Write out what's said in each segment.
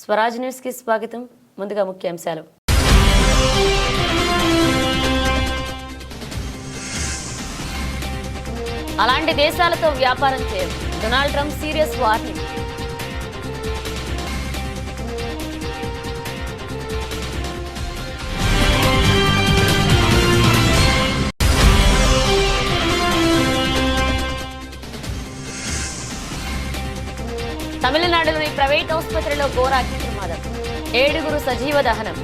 Swaraj news కి స్వాగతం. ముందుగా ముఖ్యాంశాలు. అలాంటి దేశాలతో వ్యాపారం చేయరు. Donald Trump serious warning. తమిళనాడులోని ప్రైవేట్ ఆసుపత్రిలో ఘోర అగ్ని ప్రమాదం. 7 సజీవ దహనం.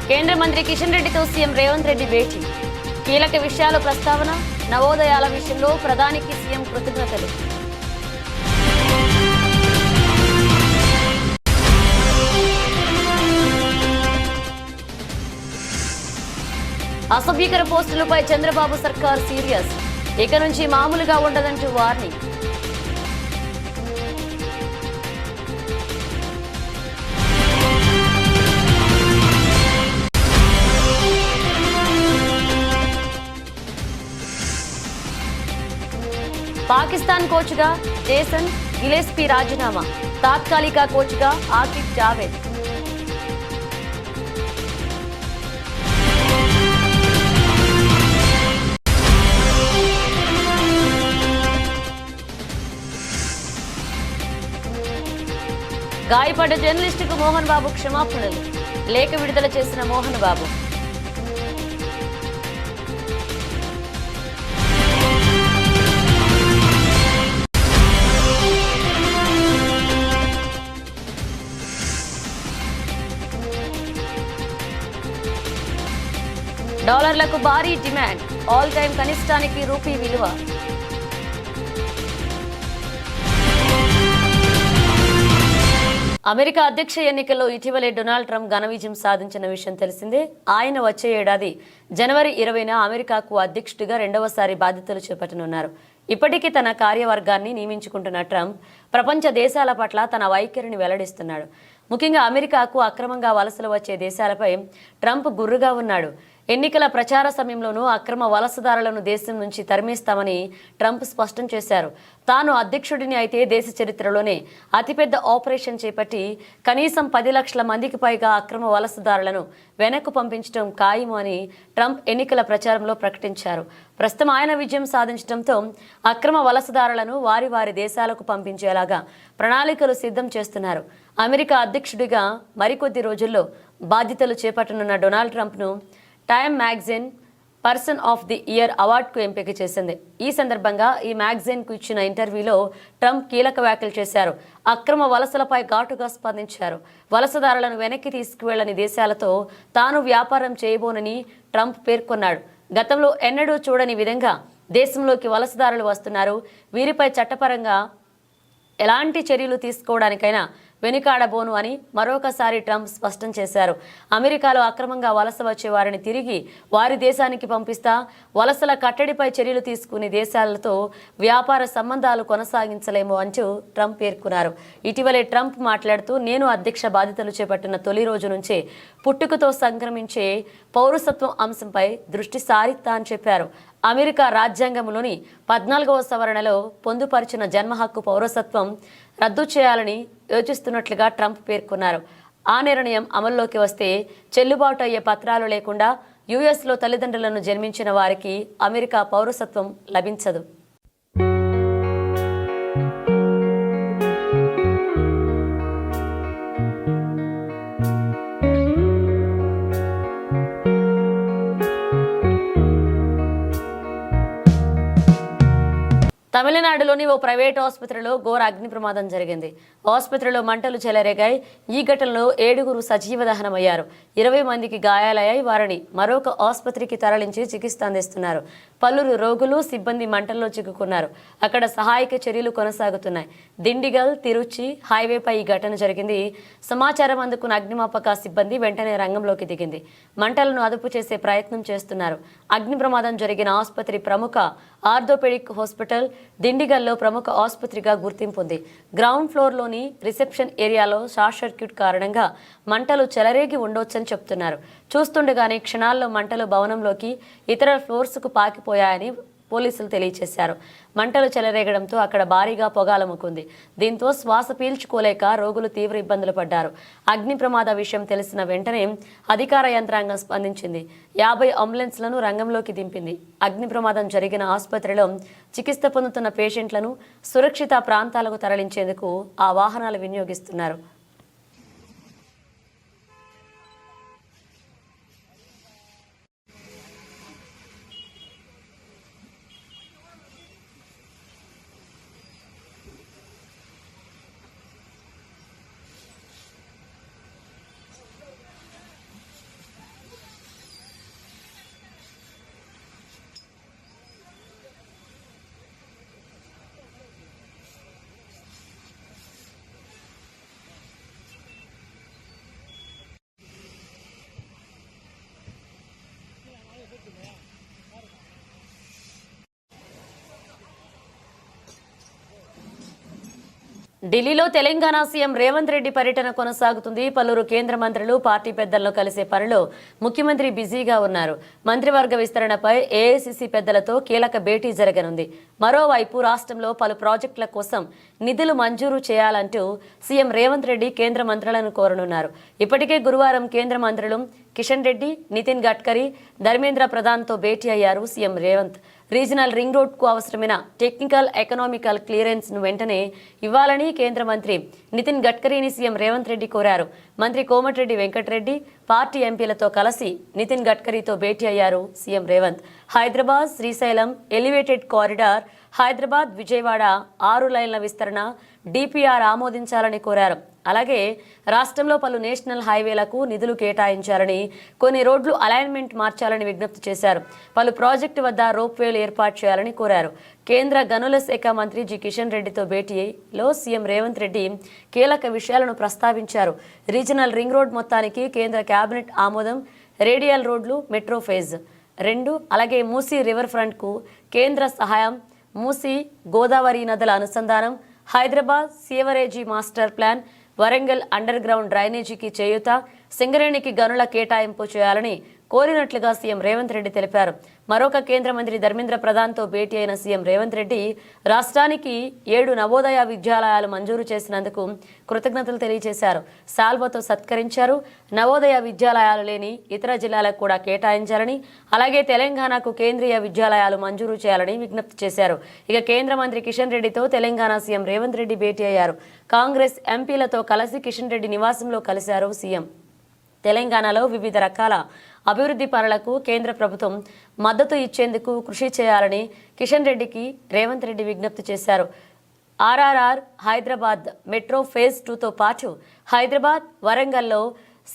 కేంద్ర మంత్రి కిషన్ రెడ్డితో సీఎం రేవంత్ రెడ్డి భేటీ. కీలక విషయాల ప్రస్తావన. నవోదయాల విషయంలో ప్రధానికి సీఎం కృతజ్ఞతలు. అసభ్యకర పోస్టులపై చంద్రబాబు సర్కార్ సీరియస్. ఇక నుంచి మామూలుగా ఉండదంటూ వార్నింగ్. పాకిస్తాన్ కోచ్గా జేసన్ గిలెస్పీ రాజీనామా. తాత్కాలిక కోచ్గా ఆకిబ్ జావేద్. గాయపడ్డ జర్నలిస్టుకు మోహన్ బాబు క్షమాపణలు. లేఖ విడుదల చేసిన మోహన్ బాబు. డాలర్లకు భారీ డిమాండ్. ఆల్ టైమ్ కనిష్టానికి రూపీ విలువ. అమెరికా అధ్యక్ష ఎన్నికల్లో ఇటీవలే డొనాల్డ్ ట్రంప్ ఘన విజయం సాధించిన విషయం తెలిసిందే. ఆయన వచ్చే ఏడాది జనవరి 20న అమెరికాకు అధ్యక్షుడిగా రెండవసారి బాధ్యతలు చేపట్టనున్నారు. ఇప్పటికీ తన కార్యవర్గాన్ని నియమించుకుంటున్న ట్రంప్ ప్రపంచ దేశాల పట్ల తన వైఖరిని వెల్లడిస్తున్నాడు. ముఖ్యంగా అమెరికాకు అక్రమంగా వలసలు వచ్చే దేశాలపై ట్రంప్ గుర్రుగా ఉన్నాడు. ఎన్నికల ప్రచార సమయంలోనూ అక్రమ వలసదారులను దేశం నుంచి తరిమేస్తామని ట్రంప్ స్పష్టం చేశారు. తాను అధ్యక్షుడిని అయితే దేశ చరిత్రలోనే అతిపెద్ద ఆపరేషన్ చేపట్టి కనీసం 10 లక్షల మందికి పైగా అక్రమ వలసదారులను వెనక్కు పంపించడం ఖాయము అని ట్రంప్ ఎన్నికల ప్రచారంలో ప్రకటించారు. ప్రస్తుతం ఆయన విజయం సాధించడంతో అక్రమ వలసదారులను వారి వారి దేశాలకు పంపించేలాగా ప్రణాళికలు సిద్ధం చేస్తున్నారు. అమెరికా అధ్యక్షుడిగా మరికొద్ది రోజుల్లో బాధ్యతలు చేపట్టనున్న డొనాల్డ్ ట్రంప్ను Time magazine person of the year అవార్డుకు ఎంపిక చేసింది. ఈ సందర్భంగా ఈ మ్యాగజైన్కు ఇచ్చిన ఇంటర్వ్యూలో ట్రంప్ కీలక వ్యాఖ్యలు చేశారు. అక్రమ వలసలపై ఘాటుగా స్పందించారు. వలసదారులను వెనక్కి తీసుకువెళ్లని దేశాలతో తాను వ్యాపారం చేయబోనని ట్రంప్ పేర్కొన్నాడు. గతంలో ఎన్నడూ చూడని విధంగా దేశంలోకి వలసదారులు వస్తున్నారు. వీరిపై చట్టపరంగా ఎలాంటి చర్యలు తీసుకోవడానికైనా వెనుకాడబోను అని మరొకసారి ట్రంప్ స్పష్టం చేశారు. అమెరికాలో అక్రమంగా వలస వచ్చే వారిని తిరిగి వారి దేశానికి పంపిస్తా, వలసల కట్టడిపై చర్యలు తీసుకునే దేశాలతో వ్యాపార సంబంధాలు కొనసాగించలేము అంటూ ట్రంప్ పేర్కొన్నారు. ఇటీవలే ట్రంప్ మాట్లాడుతూ, నేను అధ్యక్ష బాధ్యతలు చేపట్టిన తొలి రోజు నుంచే పుట్టుకతో సంక్రమించే పౌరసత్వం అంశంపై దృష్టి సారిస్తా అని చెప్పారు. అమెరికా రాజ్యాంగంలోని 14వ సవరణలో పొందుపరిచిన జన్మ హక్కు పౌరసత్వం రద్దు చేయాలని యోచిస్తున్నట్లుగా ట్రంప్ పేర్కొన్నారు. ఆ నిర్ణయం అమల్లోకి వస్తే చెల్లుబాటు అయ్యే పత్రాలు లేకుండా యుఎస్లో తల్లిదండ్రులను జన్మించిన వారికి అమెరికా పౌరసత్వం లభించదు. తమిళనాడులోని ఓ ప్రైవేట్ ఆసుపత్రిలో ఘోర అగ్ని ప్రమాదం జరిగింది. ఆసుపత్రిలో మంటలు చెలరేగాయి. ఈ ఘటనలో 7 సజీవ దహనమయ్యారు. 20 మందికి గాయాలయ్యాయి. వారిని మరొక ఆసుపత్రికి తరలించి చికిత్స అందిస్తున్నారు. పలువురు రోగులు, సిబ్బంది మంటల్లో చిక్కుకున్నారు. అక్కడ సహాయక చర్యలు కొనసాగుతున్నాయి. దిండిగల్ తిరుచి హైవేపై ఈ ఘటన జరిగింది. సమాచారం అందుకున్న అగ్నిమాపక సిబ్బంది వెంటనే రంగంలోకి దిగింది. మంటలను అదుపు చేసే ప్రయత్నం చేస్తున్నారు. అగ్ని ప్రమాదం జరిగిన ఆసుపత్రి ప్రముఖ ఆర్థోపెడిక్ హాస్పిటల్ దిండిగల్లో ప్రముఖ ఆసుపత్రిగా గుర్తింపు ఉంది. గ్రౌండ్ ఫ్లోర్లోని రిసెప్షన్ ఏరియాలో షార్ట్ సర్క్యూట్ కారణంగా మంటలు చెలరేగి ఉండొచ్చని చెప్తున్నారు. చూస్తుండగానే క్షణాల్లో మంటలు భవనంలోకి ఇతర ఫ్లోర్స్కు పాకిపోయాయని పోలీసులు తెలియజేశారు. మంటలు చెలరేగడంతో అక్కడ భారీగా పొగాలముకుంది. దీంతో శ్వాస పీల్చుకోలేక రోగులు తీవ్ర ఇబ్బందులు పడ్డారు. అగ్ని ప్రమాద విషయం తెలిసిన వెంటనే అధికార యంత్రాంగం స్పందించింది. 50 అంబులెన్స్లను రంగంలోకి దింపింది. అగ్ని ప్రమాదం జరిగిన ఆసుపత్రిలో చికిత్స పొందుతున్న పేషెంట్లను సురక్షిత ప్రాంతాలకు తరలించేందుకు ఆ వాహనాలు వినియోగిస్తున్నారు. ఢిల్లీలో తెలంగాణ సీఎం రేవంత్ రెడ్డి పర్యటన కొనసాగుతుంది. పలువురు కేంద్ర మంత్రులు, పార్టీ పెద్దలను కలిసే పనిలో ముఖ్యమంత్రి బిజీగా ఉన్నారు. మంత్రివర్గ విస్తరణపై ఏఐసీసీ పెద్దలతో కీలక భేటీ జరగనుంది. మరోవైపు రాష్ట్రంలో పలు ప్రాజెక్టుల కోసం నిధులు మంజూరు చేయాలంటూ సీఎం రేవంత్ రెడ్డి కేంద్ర మంత్రులను కోరనున్నారు. ఇప్పటికే గురువారం కేంద్ర మంత్రులు కిషన్ రెడ్డి, నితిన్ గడ్కరీ, ధర్మేంద్ర ప్రధాన్తో భేటీ అయ్యారు సీఎం రేవంత్. రీజనల్ రింగ్ రోడ్కు అవసరమైన టెక్నికల్, ఎకనామికల్ క్లియరెన్స్ను వెంటనే ఇవ్వాలని కేంద్ర మంత్రి నితిన్ గడ్కరీని సీఎం రేవంత్ రెడ్డి కోరారు. మంత్రి కోమటిరెడ్డి వెంకటరెడ్డి పార్టీ ఎంపీలతో కలిసి నితిన్ గడ్కరీతో భేటీ అయ్యారు CM Revanth. Hyderabad Srisailam elevated corridor, Hyderabad Vijayawada 6 లైన్ల విస్తరణ డిపిఆర్ ఆమోదించాలని కోరారు. అలాగే రాష్ట్రంలో పలు నేషనల్ హైవేలకు నిధులు కేటాయించాలని, కొన్ని రోడ్లు అలైన్మెంట్ మార్చాలని విజ్ఞప్తి చేశారు. పలు ప్రాజెక్టు వద్ద రోప్వేలు ఏర్పాటు చేయాలని కోరారు. కేంద్ర గనుల శాఖ మంత్రి జి కిషన్ రెడ్డితో భేటీలో సీఎం రేవంత్ రెడ్డి కీలక విషయాలను ప్రస్తావించారు. రీజనల్ రింగ్ రోడ్ మొత్తానికి కేంద్ర కేబినెట్ ఆమోదం, రేడియల్ రోడ్లు, మెట్రో ఫేజ్ 2, అలాగే మూసీ రివర్ ఫ్రంట్కు కేంద్ర సహాయం, మూసీ గోదావరి నదుల అనుసంధానం, Hyderabad sewerage master plan, Warangal underground డ్రైనేజీకి చేయూత, సింగరేణికి గనుల కేటాయింపు చేయాలని కోరినట్లుగా సీఎం రేవంత్ రెడ్డి తెలిపారు. మరొక కేంద్ర మంత్రి ధర్మేంద్ర ప్రధాన్తో భేటీ అయిన సీఎం రేవంత్ రెడ్డి రాష్ట్రానికి 7 నవోదయ విద్యాలయాలు మంజూరు చేసినందుకు కృతజ్ఞతలు తెలియజేశారు. సాల్వతో సత్కరించారు. నవోదయ విద్యాలయాలు లేని ఇతర జిల్లాలకు కూడా కేటాయించాలని, అలాగే తెలంగాణకు కేంద్రీయ విద్యాలయాలు మంజూరు చేయాలని విజ్ఞప్తి చేశారు. ఇక కేంద్ర మంత్రి కిషన్ రెడ్డితో తెలంగాణ సీఎం రేవంత్ రెడ్డి భేటీ అయ్యారు. కాంగ్రెస్ ఎంపీలతో కలిసి కిషన్ రెడ్డి నివాసంలో కలిశారు సీఎం. తెలంగాణలో వివిధ రకాల అభివృద్ధి పనులకు కేంద్ర ప్రభుత్వం మద్దతు ఇచ్చేందుకు కృషి చేయాలని కిషన్ రెడ్డికి రేవంత్ రెడ్డి విజ్ఞప్తి చేశారు. ఆర్ఆర్ఆర్, హైదరాబాద్ మెట్రో ఫేజ్ 2తో పాటు హైదరాబాద్, వరంగల్లో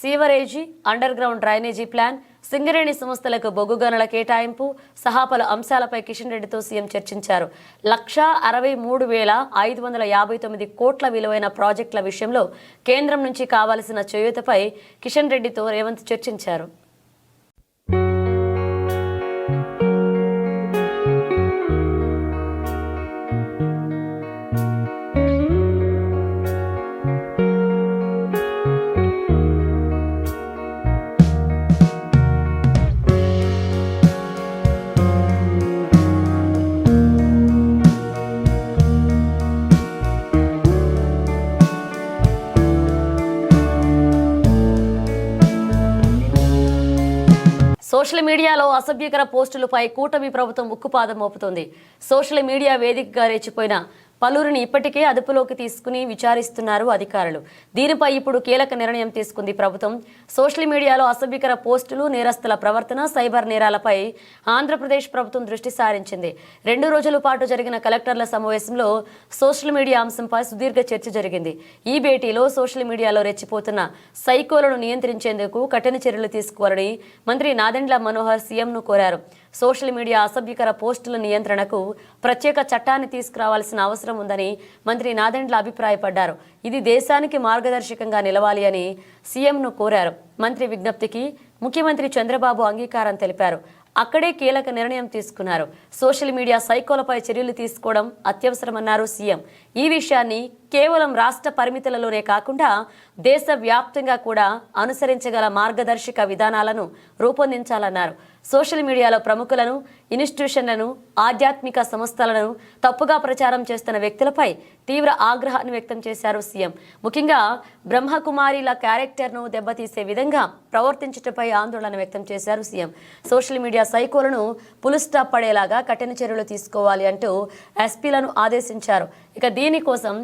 sewerage, under ground drainage plan, Singareni సంస్థలకు బొగ్గు గనుల కేటాయింపు సహా పలు అంశాలపై కిషన్ రెడ్డితో సీఎం చర్చించారు. 1,63,559 కోట్ల విలువైన ప్రాజెక్టుల విషయంలో కేంద్రం నుంచి కావాల్సిన చేయూతపై కిషన్ రెడ్డితో రేవంత్ చర్చించారు. సోషల్ మీడియాలో అసభ్యకర పోస్టులపై కూటమి ప్రభుత్వం ఉక్కుపాదం మోపుతోంది. సోషల్ మీడియా వేదికగా రెచ్చిపోయిన పలువురిని ఇప్పటికే అదుపులోకి తీసుకుని విచారిస్తున్నారు అధికారులు. దీనిపై ఇప్పుడు కీలక నిర్ణయం తీసుకుంది ప్రభుత్వం. సోషల్ మీడియాలో అసభ్యకర పోస్టులు, నేరస్తుల ప్రవర్తన, సైబర్ నేరాలపై ఆంధ్రప్రదేశ్ ప్రభుత్వం దృష్టి సారించింది. 2 రోజుల పాటు జరిగిన కలెక్టర్ల సమావేశంలో సోషల్ మీడియా అంశంపై సుదీర్ఘ చర్చ జరిగింది. ఈ భేటీలో సోషల్ మీడియాలో రెచ్చిపోతున్న సైకోలను నియంత్రించేందుకు కఠిన చర్యలు తీసుకోవాలని మంత్రి నాదెండ్ల మనోహర్ సీఎంను కోరారు. సోషల్ మీడియా అసభ్యకర పోస్టుల నియంత్రణకు ప్రత్యేక చట్టాన్ని తీసుకురావాల్సిన అవసరం ఉందని మంత్రి నాదెండ్ల అభిప్రాయపడ్డారు. ఇది దేశానికి మార్గదర్శకంగా నిలవాలి అని సీఎంను కోరారు. మంత్రి విజ్ఞప్తికి ముఖ్యమంత్రి చంద్రబాబు అంగీకారం తెలిపారు. అక్కడే కీలక నిర్ణయం తీసుకున్నారు. సోషల్ మీడియా సైకోలపై చర్యలు తీసుకోవడం అత్యవసరమన్నారు సీఎం. ఈ విషయాన్ని కేవలం రాష్ట్ర పరిమితులలోనే కాకుండా దేశవ్యాప్తంగా కూడా అనుసరించగల మార్గదర్శక విధానాలను రూపొందించాలన్నారు. సోషల్ మీడియాలో ప్రముఖులను, ఇన్స్టిట్యూషన్లను, ఆధ్యాత్మిక సంస్థలను తప్పుగా ప్రచారం చేస్తున్న వ్యక్తులపై తీవ్ర ఆగ్రహాన్ని వ్యక్తం చేశారు సీఎం. ముఖ్యంగా బ్రహ్మకుమారిల క్యారెక్టర్ను దెబ్బతీసే విధంగా ప్రవర్తించటపై ఆందోళన వ్యక్తం చేశారు సీఎం. సోషల్ మీడియా సైకోలను పులు స్టాప్ పడేలాగా కఠిన చర్యలు తీసుకోవాలి అంటూ ఎస్పీలను ఆదేశించారు. ఇక దీనికోసం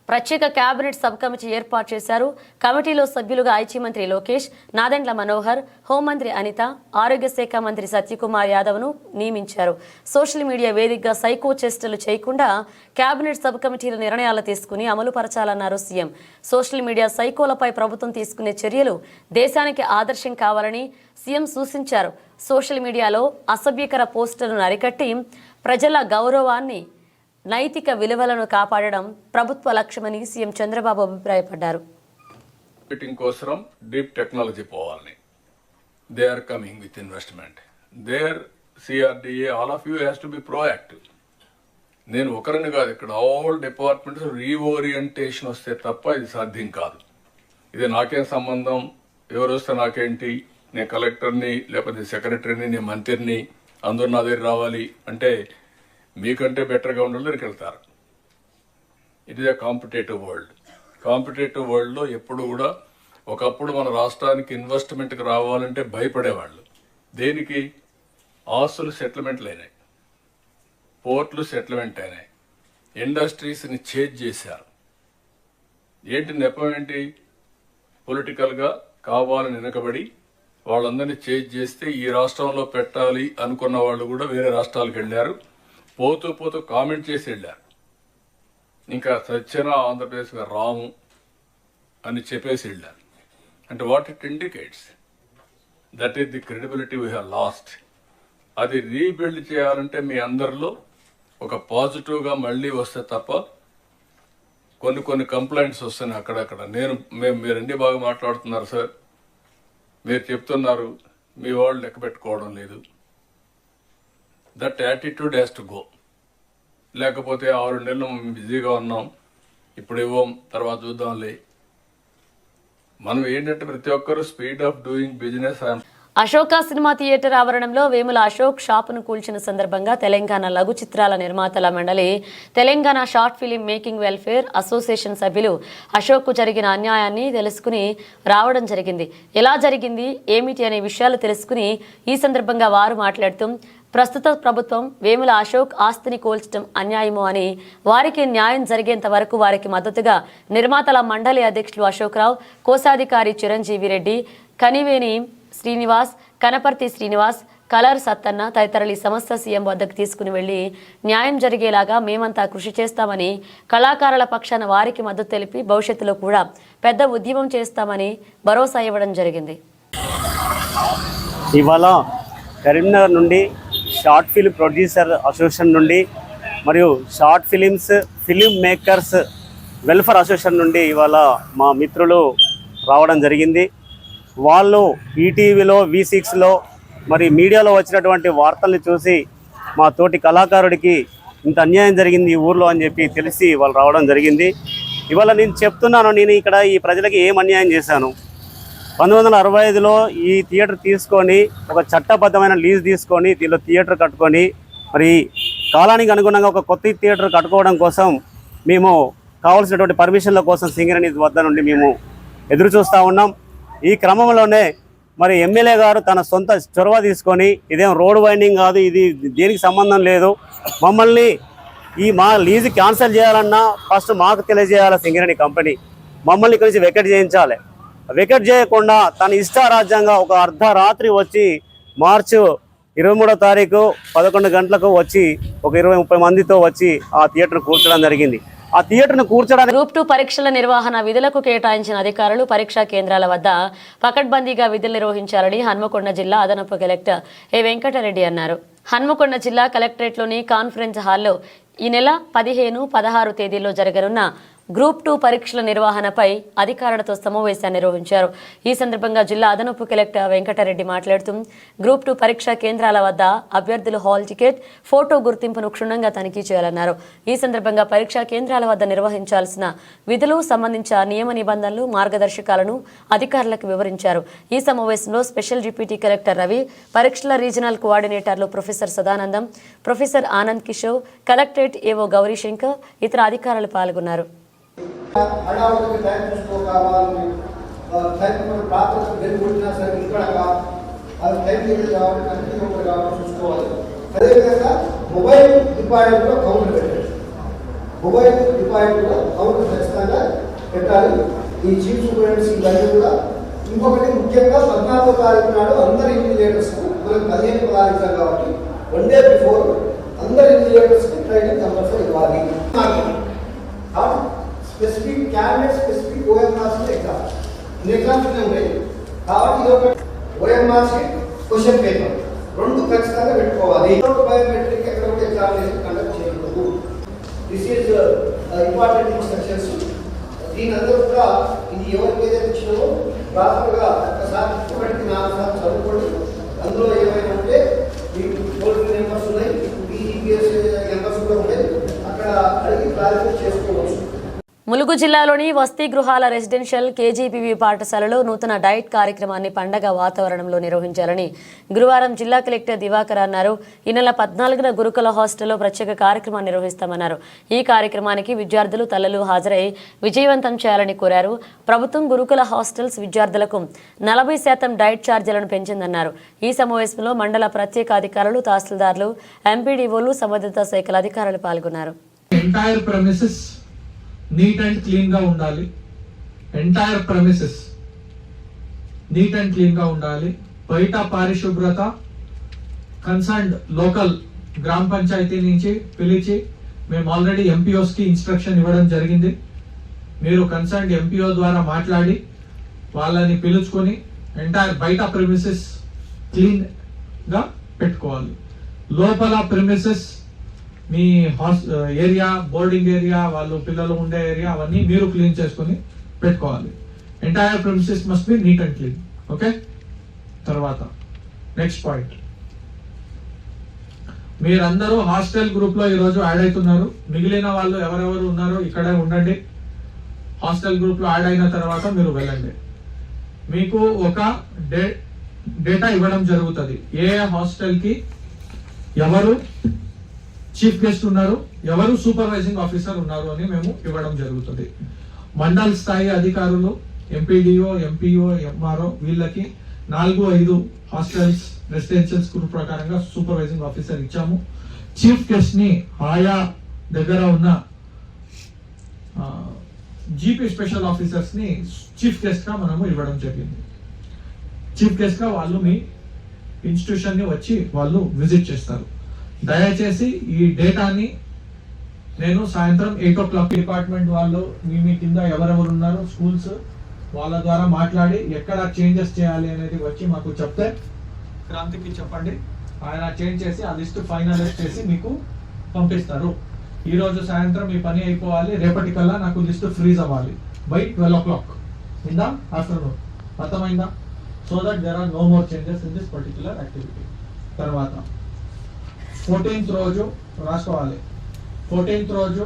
ప్రత్యేక కేబినెట్ సబ్ కమిటీ ఏర్పాటు చేశారు. కమిటీలో సభ్యులుగా ఐటీ మంత్రి లోకేష్, నాదెండ్ల మనోహర్, హోంమంత్రి అనిత, ఆరోగ్య శాఖ మంత్రి సత్యకుమార్ యాదవ్ను నియమించారు. సోషల్ మీడియా వేదికగా సైకో చేష్టలు చేయకుండా కేబినెట్ సబ్ కమిటీల నిర్ణయాలు తీసుకుని అమలు పరచాలన్నారు సీఎం. సోషల్ మీడియా సైకోలపై ప్రభుత్వం తీసుకునే చర్యలు దేశానికి ఆదర్శం కావాలని సీఎం సూచించారు. సోషల్ మీడియాలో అసభ్యకర పోస్టులను అరికట్టి ప్రజల గౌరవాన్ని, నైతిక విలువలను కాపాడడం ప్రభుత్వ లక్ష్యమని సీఎం చంద్రబాబు అభిప్రాయపడ్డారు. మార్కెటింగ్ కోసం డీప్ టెక్నాలజీ పోవాలని they are coming with investment there CRDA all of you has to be proactive. నేను ఒకరిని కాదు, ఇక్కడ ఆల్ డిపార్ట్మెంట్స్ రీఓరియంటేషన్ వస్తే తప్ప ఇది సాధ్యం కాదు. ఇది నాకేం సంబంధం, ఎవరు వస్తే నాకేంటి, నేను కలెక్టర్ని లేకపోతే సెక్రటరీని, నేను మంత్రిని, అందరూ నా దగ్గర రావాలి అంటే మీకంటే బెటర్గా ఉండాలి దగ్గరికి వెళ్తారు. It is a competitive world. Competitive వరల్డ్లో ఎప్పుడు కూడా ఒకప్పుడు మన రాష్ట్రానికి ఇన్వెస్ట్మెంట్కి రావాలంటే భయపడేవాళ్ళు. దేనికి? ఆస్తులు సెటిల్మెంట్లు అయినాయి, పోర్ట్లు సెటిల్మెంట్ అయినాయి, ఇండస్ట్రీస్ని చేంజ్ చేశారు. ఏంటి నెపం ఏంటి? పొలిటికల్గా కావాలని వెనకబడి వాళ్ళందరినీ చేంజ్ చేస్తే ఈ రాష్ట్రంలో పెట్టాలి అనుకున్న వాళ్ళు కూడా వేరే రాష్ట్రాలకు వెళ్ళారు. పోతూ పోతూ కామెంట్ చేసి వెళ్ళారు. ఇంకా సత్యన ఆంధ్రప్రదేశ్గా రాము అని చెప్పేసి వెళ్ళారు. అంటే what it indicates? That is the credibility we have lost. అది రీబిల్డ్ చేయాలంటే మీ అందరిలో ఒక పాజిటివ్గా మళ్ళీ వస్తే తప్ప కొన్ని కంప్లైంట్స్ వస్తున్నాయి అక్కడక్కడ. మీరు అన్ని బాగా మాట్లాడుతున్నారు సార్, మీరు చెప్తున్నారు, మీ వాళ్ళు లెక్క పెట్టుకోవడం లేదు. That attitude has to go. లేకపోతే 6 నెలలు బిజీగా ఉన్నాం, ఇప్పుడు ఇవ్వం, తర్వాత చూద్దాంలే. మనం ఏంటంటే ప్రతి ఒక్కరు speed of doing business. Ashoka cinema theatre ఆవరణంలో వేముల అశోక్ షాపును కూల్చిన సందర్భంగా తెలంగాణ లఘు చిత్రాల నిర్మాతల మండలి, Telangana short film making welfare association సభ్యులు అశోక్కు జరిగిన అన్యాయాన్ని తెలుసుకుని రావడం జరిగింది. ఎలా జరిగింది, ఏమిటి అనే విషయాలు తెలుసుకుని ఈ సందర్భంగా వారు మాట్లాడుతూ ప్రస్తుత ప్రభుత్వం వేముల అశోక్ ఆస్తిని కూల్చడం అన్యాయము అని, వారికి న్యాయం జరిగేంత వరకు వారికి మద్దతుగా నిర్మాతల మండలి అధ్యక్షులు అశోక్ రావు, కోశాధికారి చిరంజీవి రెడ్డి, కనివేని శ్రీనివాస్, కనపర్తి శ్రీనివాస్, కలర్ సత్తన్న తదితరులు ఈ సమస్య సీఎం వద్దకు తీసుకుని వెళ్లి న్యాయం జరిగేలాగా మేమంతా కృషి చేస్తామని, కళాకారుల పక్షాన వారికి మద్దతు తెలిపి భవిష్యత్తులో కూడా పెద్ద ఉద్యమం చేస్తామని భరోసా ఇవ్వడం జరిగింది. ఇవాళ కరీంనగర్ నుండి షార్ట్ ఫిల్మ్ ప్రొడ్యూసర్ అసోసియేషన్ నుండి మరియు short films film makers welfare association నుండి ఇవాళ మా మిత్రులు రావడం జరిగింది. వాళ్ళు ఈటీవీలో, V6లో మరి మీడియాలో వచ్చినటువంటి వార్తల్ని చూసి మా తోటి కళాకారుడికి ఇంత అన్యాయం జరిగింది ఈ ఊర్లో అని చెప్పి తెలిసి వాళ్ళు రావడం జరిగింది. ఇవాళ నేను చెప్తున్నాను, నేను ఇక్కడ ఈ ప్రజలకి ఏం అన్యాయం చేశాను. 1965లో ఈ థియేటర్ తీసుకొని ఒక చట్టబద్ధమైన లీజ్ తీసుకొని దీనిలో థియేటర్ కట్టుకొని మరి కాలానికి అనుగుణంగా ఒక కొత్త థియేటర్ కట్టుకోవడం కోసం మేము కావాల్సినటువంటి పర్మిషన్ల కోసం సింగరేణి వద్ద నుండి మేము ఎదురు చూస్తూ ఉన్నాం. ఈ క్రమంలోనే మరి ఎమ్మెల్యే గారు తన సొంత చొరవ తీసుకొని ఇదేం రోడ్ వైండింగ్ కాదు, ఇది దేనికి సంబంధం లేదు, మమ్మల్ని మా లీజు క్యాన్సిల్ చేయాలన్నా ఫస్ట్ మాకు తెలియజేయాలి సింగరేణి కంపెనీ, మమ్మల్ని ఇక్కడి నుంచి వెకెట్ చేయించాలి. వెకెట్ చేయకుండా తన ఇష్టారాజ్యంగా ఒక అర్ధరాత్రి వచ్చి మార్చి 23వ తారీఖు 11 గంటలకు వచ్చి ఒక 20-30 మందితో వచ్చి ఆ థియేటర్ను కూర్చోడం జరిగింది. ఆ థియేటర్ను కూర్చోడానికి గ్రూప్ 2 పరీక్షల నిర్వహణ విధులకు కేటాయించిన అధికారులు పరీక్షా కేంద్రాల వద్ద పకడ్బందీగా విధులు నిర్వహించాలని హన్మకొండ జిల్లా అదనపు కలెక్టర్ ఏ వెంకటరెడ్డి అన్నారు. హన్మకొండ జిల్లా కలెక్టరేట్లోని కాన్ఫరెన్స్ హాల్లో ఈ నెల 15, 16 తేదీల్లో జరగనున్న గ్రూప్ 2 పరీక్షల నిర్వహణపై అధికారులతో సమావేశాన్ని నిర్వహించారు. ఈ సందర్భంగా జిల్లా అదనపు కలెక్టర్ వెంకటరెడ్డి మాట్లాడుతూ గ్రూప్ 2 పరీక్షా కేంద్రాల వద్ద అభ్యర్థులు హాల్ టికెట్, ఫోటో గుర్తింపును క్షుణ్ణంగా తనిఖీ చేయాలన్నారు. ఈ సందర్భంగా పరీక్షా కేంద్రాల వద్ద నిర్వహించాల్సిన విధులు సంబంధించిన నియమ నిబంధనలు, మార్గదర్శకాలను అధికారులకు వివరించారు. ఈ సమావేశంలో స్పెషల్ డిప్యూటీ కలెక్టర్ రవి, పరీక్షల రీజనల్ కోఆర్డినేటర్లు professor Sadanandam, professor Anand Kishore, collectorate AO Gaurishankar, ఇతర అధికారులు పాల్గొన్నారు. హడావుడికి టైం చూసుకోవాలి, టైం ప్రాంతం వెళ్ళిపోయినా సరే ఇక్కడ అది టైం దగ్గర కావాలి, కంటిన్యూ కావాలి చూసుకోవాలి. అదేవిధంగా మొబైల్ డిపాజిట్ కూడా కౌంటర్ పెట్టాలి. మొబైల్ డిపాజిట్ కూడా కౌంటర్ ఖచ్చితంగా పెట్టాలి. ఈ చీఫ్ సూపరింటెండెంట్స్ ఇవన్నీ కూడా. ఇంకొకటి ముఖ్యంగా 14వ తారీఖు నాడు అందరి ఇన్విజిలేటర్స్ మనకు 15వ తారీఖు కాబట్టి 1 డే బిఫోర్ అందరి ఇన్విజిలేటర్స్కి ట్రైనింగ్ కంపల్సరీ ఇవ్వాలి. Specific candidate specific OMR exams ఉంటాయి కాబట్టి ఇది ఒక ఓఎంఆర్ క్వశ్చన్ పేపర్ 2 ఖచ్చితంగా పెట్టుకోవాలి. బయోమెట్రిక్ ఎక్కడ కూడా ఎగ్జామినేషన్ కండక్ట్ చేయకూడదు. This is important instructions. దీని అందరూ కూడా ఇది ఎవరికి ఏదైతే ఇచ్చినామో ప్రాపర్గా ఒకసారి 1కి 4 సార్లు చదువుకోండి. అందులో ఏమైనా ఉంటే మీకు టోల్ ఫ్రీ నెంబర్స్ ఉన్నాయి, BGPS నెంబర్స్ కూడా ఉన్నాయి, అక్కడ అడిగి క్లారిఫై చేసుకోవచ్చు. ములుగు జిల్లాలోని వసతి గృహాల రెసిడెన్షియల్ కేజీపీవీ పాఠశాలలో నూతన డైట్ కార్యక్రమాన్ని పండగ వాతావరణంలో నిర్వహించాలని గురువారం జిల్లా కలెక్టర్ దివాకర్ అన్నారు. ఈ నెల 14న గురుకుల హాస్టల్లో ప్రత్యేక కార్యక్రమాన్ని నిర్వహిస్తామన్నారు. ఈ కార్యక్రమానికి విద్యార్థులు, తల్లులు హాజరై విజయవంతం చేయాలని కోరారు. ప్రభుత్వం గురుకుల హాస్టల్స్ విద్యార్థులకు 40% డైట్ ఛార్జీలను పెంచిందన్నారు. ఈ సమావేశంలో మండల ప్రత్యేక అధికారులు, తహసీల్దార్లు, ఎంపీడీఓలు, సంబంధిత శాఖల అధికారులు పాల్గొన్నారు. నీట్ అండ్ క్లీన్ గా ఉండాలి. Entire premises neat and clean గా ఉండాలి. బయట పరిశుభ్రత కన్సర్న్డ్ లోకల్ గ్రామ పంచాయతీ నుంచి పిలిచి మేము ఆల్రెడీ ఎంపీఓస్ కి ఇన్స్ట్రక్షన్ ఇవ్వడం జరిగింది. మీరు కన్సర్న్డ్ ఎంపీఓ ద్వారా మాట్లాడి వాళ్ళని పిలుచుకొని ఎంటైర్ బయట ప్రెమిసెస్ క్లీన్ గా పెట్టుకోవాలి. లోపల ప్రెమిసెస్ మీ ఏరియా, బోర్డింగ్ ఏరియా, వాళ్ళు పిల్లలు ఉండే ఏరియా అవన్నీ మీరు క్లీన్ చేసుకుని పెట్టుకోవాలి. Entire premises must be neat and clean. Okay. తర్వాత నెక్స్ట్ పాయింట్, మీరందరూ హాస్టల్ గ్రూప్ లో ఈరోజు యాడ్ అవుతున్నారు. మిగిలిన వాళ్ళు ఎవరెవరు ఉన్నారో ఇక్కడే ఉండండి. హాస్టల్ గ్రూప్ లో యాడ్ అయిన తర్వాత మీరు వెళ్ళండి. మీకు ఒక డేటా ఇవ్వడం జరుగుతుంది. ఏ హాస్టల్ కి ఎవరు చీఫ్ గెస్ట్ ఉన్నారు, ఎవరు సూపర్వైజింగ్ ఆఫీసర్ ఉన్నారు అని మేము ఇవ్వడం జరుగుతుంది. మండల్ స్థాయి అధికారులు, ఎంపీడీఓ, ఎంపీఓ, ఎంఆర్ఓ వీళ్ళకి 4-5 హాస్టల్స్ రెసిడెన్షియల్స్ గ్రూప్ ప్రకారంగా సూపర్వైజింగ్ ఆఫీసర్ ఇచ్చాము. చీఫ్ గెస్ట్ ని ఆయా దగ్గర ఉన్న జీపీ స్పెషల్ ఆఫీసర్స్ ని చీఫ్ గెస్ట్ గా మనము ఇవ్వడం జరిగింది. చీఫ్ గెస్ట్ గా వాళ్ళు మీ ఇన్స్టిట్యూషన్ ని వచ్చి వాళ్ళు విజిట్ చేస్తారు. దయచేసి ఈ డేటాని నేను సాయంత్రం 8 o'clock డిపార్ట్మెంట్ వాళ్ళు మీ కింద ఎవరెవరు ఉన్నారు స్కూల్స్ వాళ్ళ ద్వారా మాట్లాడి ఎక్కడ చేంజెస్ చేయాలి అనేది వచ్చి మాకు చెప్తే క్రాంతికి చెప్పండి. ఆయన చేంజ్ చేసి ఆ లిస్ట్ ఫైనలైజ్ చేసి మీకు పంపిస్తారు. ఈ రోజు సాయంత్రం మీ పని అయిపోవాలి. రేపటికల్లా నాకు లిస్ట్ ఫ్రీజ్ అవ్వాలి by 12 o'clock in the afternoon. అర్థమైందా? So that there are no more changes in this particular activity. తర్వాత 14th రోజు రాసుకోవాలి. 14th రోజు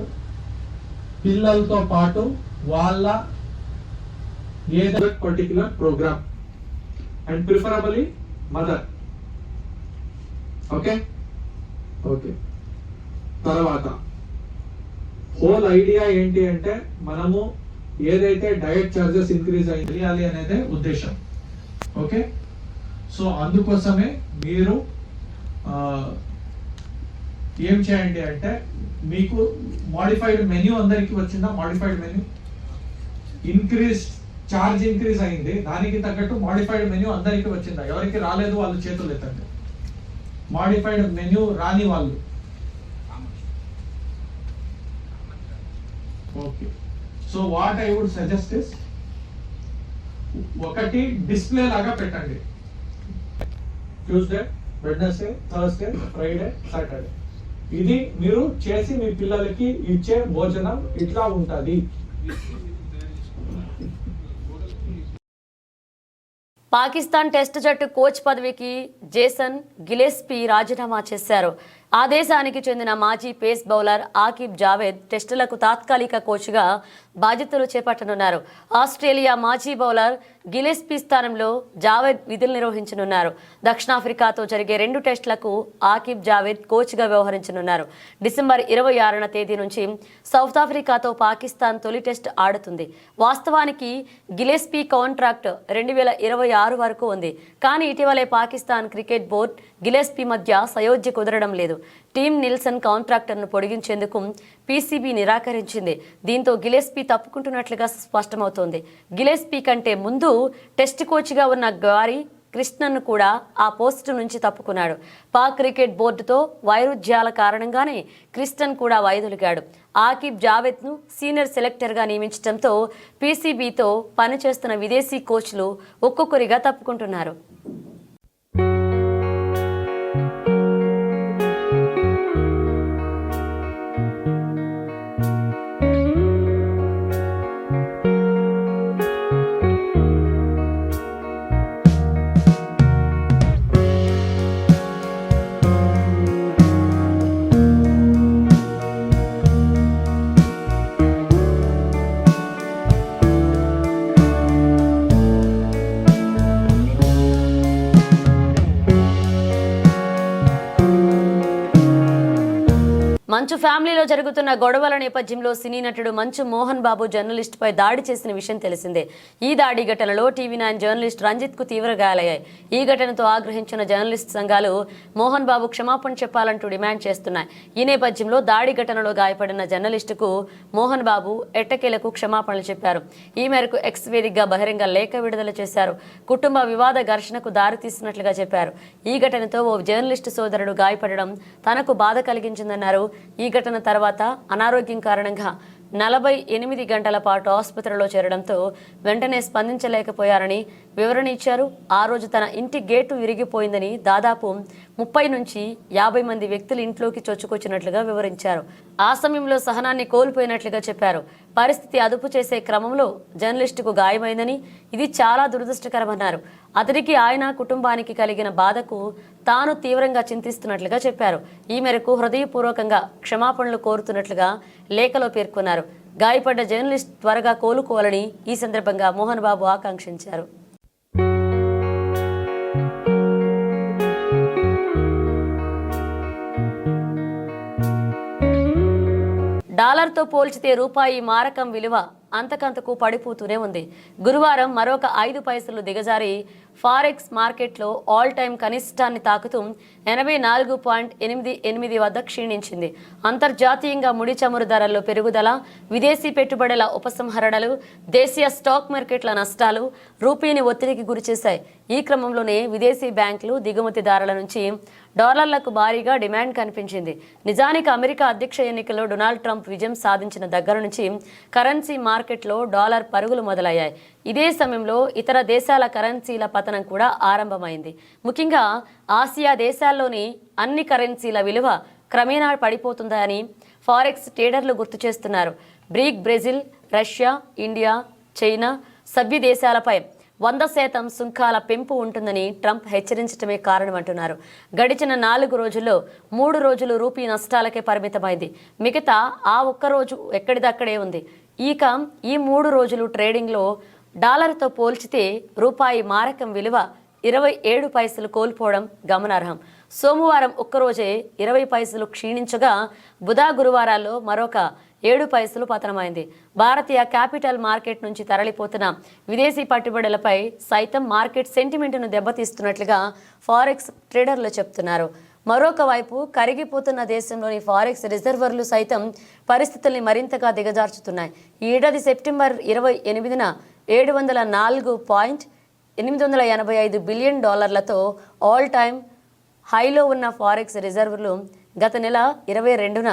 పిల్లలతో పాటు వాళ్ళ ఏదైనా particular program and preferably mother. Okay okay. తర్వాత హోల్ ఐడియా ఏంటి అంటే మనము ఏదైతే డయట్ చార్జెస్ ఇంక్రీజ్ అయ్యాలి అనేది ఉద్దేశం. ఓకే. సో అందుకోసమే మీరు ఏం చేయండి అంటే మీకు మోడిఫైడ్ మెన్యూ అందరికి వచ్చిందా? మోడిఫైడ్ మెన్యూ చార్జ్ ఇంక్రీజ్ అయింది, దానికి తగ్గట్టు మోడిఫైడ్ మెన్యూ అందరికి వచ్చిందా? ఎవరికి రాలేదు వాళ్ళు చేతులు ఎత్తండి. మోడిఫైడ్ మెన్యూ రాని వాళ్ళు. Okay. So what I would suggest is ఒకటి డిస్ప్లే లాగా పెట్టండి. Tuesday, Wednesday, Thursday, Friday, Saturday ఇది మీరు చేసి మీ పిల్లలకి ఇచ్చే భోజనం ఇట్లా ఉంటుంది. పాకిస్తాన్ టెస్ట్ జట్టు కోచ్ పదవికి జేసన్ గిలెస్పీ రాజీనామా చేశారు. ఆ దేశానికి చెందిన మాజీ పేస్ బౌలర్ ఆకిబ్ జావేద్ టెస్టులకు తాత్కాలిక కోచ్గా బాధ్యతలు చేపట్టనున్నారు. ఆస్ట్రేలియా మాజీ బౌలర్ గిలెస్పీ స్థానంలో జావేద్ విధులు నిర్వహించనున్నారు. దక్షిణాఫ్రికాతో జరిగే 2 టెస్టులకు ఆకిబ్ జావేద్ కోచ్గా వ్యవహరించనున్నారు. డిసెంబర్ 26న తేదీ నుంచి సౌత్ ఆఫ్రికాతో పాకిస్తాన్ తొలి టెస్ట్ ఆడుతుంది. వాస్తవానికి గిలెస్పీ కాంట్రాక్ట్ 2026 వరకు ఉంది. కానీ ఇటీవలే పాకిస్తాన్ క్రికెట్ బోర్డు గిలెస్పీ మధ్య సయోధ్య కుదరడం లేదు. టీమ్ నిల్సన్ కాంట్రాక్టర్ను పొడిగించేందుకు పీసీబీ నిరాకరించింది. దీంతో గిలెస్పీ తప్పుకుంటున్నట్లుగా స్పష్టమవుతోంది. గిలెస్పీ కంటే ముందు టెస్ట్ కోచ్గా ఉన్న గారీ కృష్ణన్ కూడా ఆ పోస్టు నుంచి తప్పుకున్నాడు. పాక్ క్రికెట్ బోర్డుతో వైరుధ్యాల కారణంగానే కృష్ణన్ కూడా వైదొలిగాడు. ఆకిబ్ జావేద్ను సీనియర్ సెలెక్టర్గా నియమించడంతో పీసీబీతో పనిచేస్తున్న విదేశీ కోచ్లు ఒక్కొక్కరిగా తప్పుకుంటున్నారు. మంచు ఫ్యామిలీలో జరుగుతున్న గొడవల నేపథ్యంలో సినీ నటుడు మంచు మోహన్ బాబు జర్నలిస్టుపై దాడి చేసిన విషయం తెలిసిందే. ఈ దాడి ఘటనలో టీవీ9 జర్నలిస్ట్ రంజిత్కు తీవ్ర గాయాలయ్యాయి. ఈ ఘటనతో ఆగ్రహించిన జర్నలిస్ట్ సంఘాలు మోహన్ బాబు క్షమాపణ చెప్పాలంటూ డిమాండ్ చేస్తున్నాయి. ఈ నేపథ్యంలో దాడి ఘటనలో గాయపడిన జర్నలిస్టుకు మోహన్ బాబు ఎట్టకేలకు క్షమాపణలు చెప్పారు. ఈ మేరకు ఎక్స్ వేదికగా బహిరంగ లేఖ విడుదల చేశారు. కుటుంబ వివాద ఘర్షణకు దారితీస్తున్నట్లుగా చెప్పారు. ఈ ఘటనతో ఓ జర్నలిస్టు సోదరుడు గాయపడడం తనకు బాధ కలిగించిందన్నారు. ఈ ఘటన తర్వాత అనారోగ్యం కారణంగా 48 గంటల పాటు ఆసుపత్రిలో చేరడంతో వెంటనే స్పందించలేకపోయారని వివరణ ఇచ్చారు. ఆ రోజు తన ఇంటి గేటు విరిగిపోయిందని, దాదాపు 30 నుంచి 50 మంది వ్యక్తులు ఇంట్లోకి చొచ్చుకొచ్చినట్లుగా వివరించారు. ఆ సమయంలో సహనాన్ని కోల్పోయినట్లుగా చెప్పారు. పరిస్థితి అదుపు చేసే క్రమంలో జర్నలిస్టుకు గాయమైందని, ఇది చాలా దురదృష్టకరమన్నారు. అతనికి ఆయన కుటుంబానికి కలిగిన బాధకు తాను తీవ్రంగా చింతిస్తున్నట్లుగా చెప్పారు. ఈ మేరకు హృదయపూర్వకంగా క్షమాపణలు కోరుతున్నట్లుగా లేఖలో పేర్కొన్నారు. గాయపడ్డ జర్నలిస్ట్ త్వరగా కోలుకోవాలని ఈ సందర్భంగా మోహన్ బాబు ఆకాంక్షించారు. డాలర్తో పోల్చితే రూపాయి మారకం విలువ అంతకంతకు పడిపోతూనే ఉంది. గురువారం మరొక 5 పైసలు దిగజారి ఫారెక్స్ మార్కెట్లో ఆల్ టైమ్ కనిష్టాన్ని తాకుతూ 84.88 వద్ద క్షీణించింది. అంతర్జాతీయంగా ముడి చమురు ధరల్లో పెరుగుదల, విదేశీ పెట్టుబడుల ఉపసంహరణలు, దేశీయ స్టాక్ మార్కెట్ల నష్టాలు రూపీని ఒత్తిడికి గురిచేశాయి. ఈ క్రమంలోనే విదేశీ బ్యాంకులు దిగుమతిదారుల నుంచి డాలర్లకు భారీగా డిమాండ్ కనిపించింది. నిజానికి అమెరికా అధ్యక్ష ఎన్నికల్లో డొనాల్డ్ ట్రంప్ విజయం సాధించిన దగ్గర నుంచి కరెన్సీ మార్కెట్లో డాలర్ పరుగులు మొదలయ్యాయి. ఇదే సమయంలో ఇతర దేశాల కరెన్సీల పతనం కూడా ఆరంభమైంది. ముఖ్యంగా ఆసియా దేశాల్లోని అన్ని కరెన్సీల విలువ క్రమేణా పడిపోతుందని ఫారెక్స్ ట్రేడర్లు గుర్తు చేస్తున్నారు. బ్రెజిల్, రష్యా, ఇండియా, చైనా సభ్య దేశాలపై 100% సుంకాల పెంపు ఉంటుందని ట్రంప్ హెచ్చరించడమే కారణమంటున్నారు. గడిచిన 4 రోజుల్లో 3 రోజులు రూపీ నష్టాలకే పరిమితమైంది. మిగతా ఆ ఒక్కరోజు ఎక్కడిదక్కడే ఉంది. ఇక ఈ 3 రోజులు ట్రేడింగ్లో డాలర్తో పోల్చితే రూపాయి మారకం విలువ 27 పైసలు కోల్పోవడం గమనార్హం. సోమవారం ఒక్కరోజే 20 పైసలు క్షీణించగా బుధ, గురువారాల్లో మరొక 7 పైసలు పతనమైంది. భారతీయ క్యాపిటల్ మార్కెట్ నుంచి తరలిపోతున్న విదేశీ పెట్టుబడులపై సైతం మార్కెట్ సెంటిమెంట్ను దెబ్బతీస్తున్నట్లుగా ఫారెక్స్ ట్రేడర్లు చెప్తున్నారు. మరొక వైపు కరిగిపోతున్న దేశంలోని ఫారెక్స్ రిజర్వర్లు సైతం పరిస్థితుల్ని మరింతగా దిగజార్చుతున్నాయి. ఈ ఏడాది సెప్టెంబర్ 28న 704.885 బిలియన్ డాలర్లతో ఆల్ టైమ్ హైలో ఉన్న ఫారెక్స్ రిజర్వులు గత నెల 22న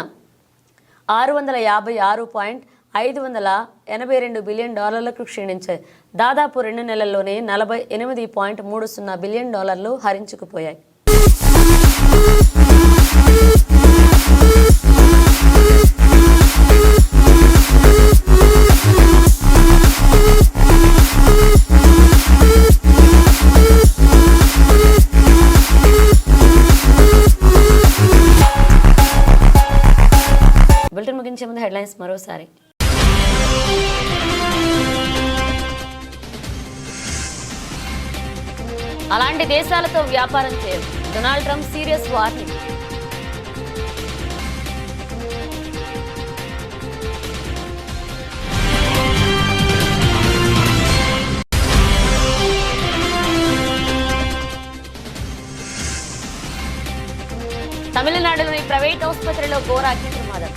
656.582 బిలియన్ డాలర్లకు క్షీణించాయి. దాదాపు 2 నెలల్లోనే 48.30 బిలియన్ డాలర్లు హరించుకుపోయాయి. ముగించే ముందు హెడ్లైన్స్ మరోసారి. అలాంటి దేశాలతో వ్యాపారం చేయదు, డొనాల్డ్ ట్రంప్ సీరియస్ వార్నింగ్. తమిళనాడులోని ప్రైవేట్ ఆసుపత్రిలో ఘోర అగ్ని ప్రమాదం,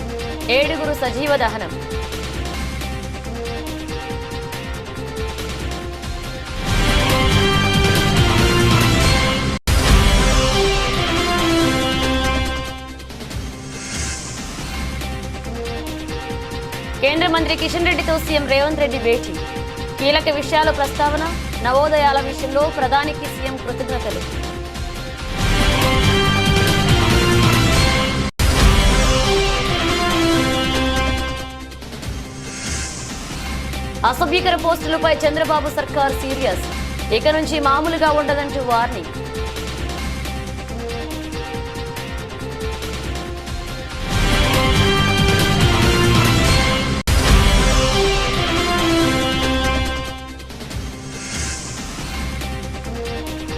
7 సజీవ దహనం. కేంద్ర మంత్రి కిషన్ రెడ్డితో సీఎం రేవంత్ రెడ్డి భేటీ, కీలక విషయాల ప్రస్తావన, నవోదయాల విషయంలో ప్రధానికి సీఎం కృతజ్ఞతలు. అసభ్యకర పోస్టులపై చంద్రబాబు సర్కార్ సీరియస్, ఇక నుంచి మామూలుగా ఉండదంటూ వార్నింగ్.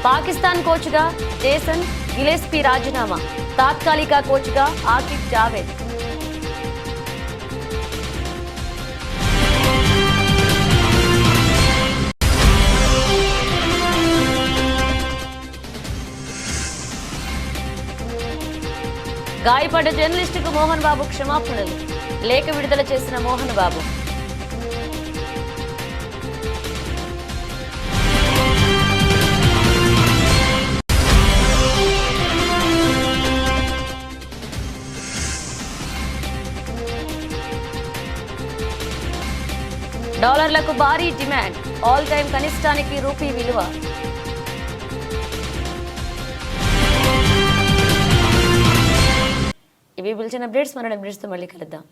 పాకిస్తాన్ కోచ్గా జేసన్ గిలెస్పీ రాజీనామా, తాత్కాలిక కోచ్గా ఆకిబ్ జావేద్. గాయపడ్డ జర్నలిస్టుకు మోహన్ బాబు క్షమాపణలు, లేఖ విడుదల చేసిన మోహన్ బాబు. డాలర్లకు భారీ డిమాండ్, ఆల్ టైమ్ కనిష్టానికి రూపీ విలువ. ఇవి బులెటిన్ అప్డేట్స్, మరో అప్డేట్స్తో మళ్ళీ కలుద్దాం.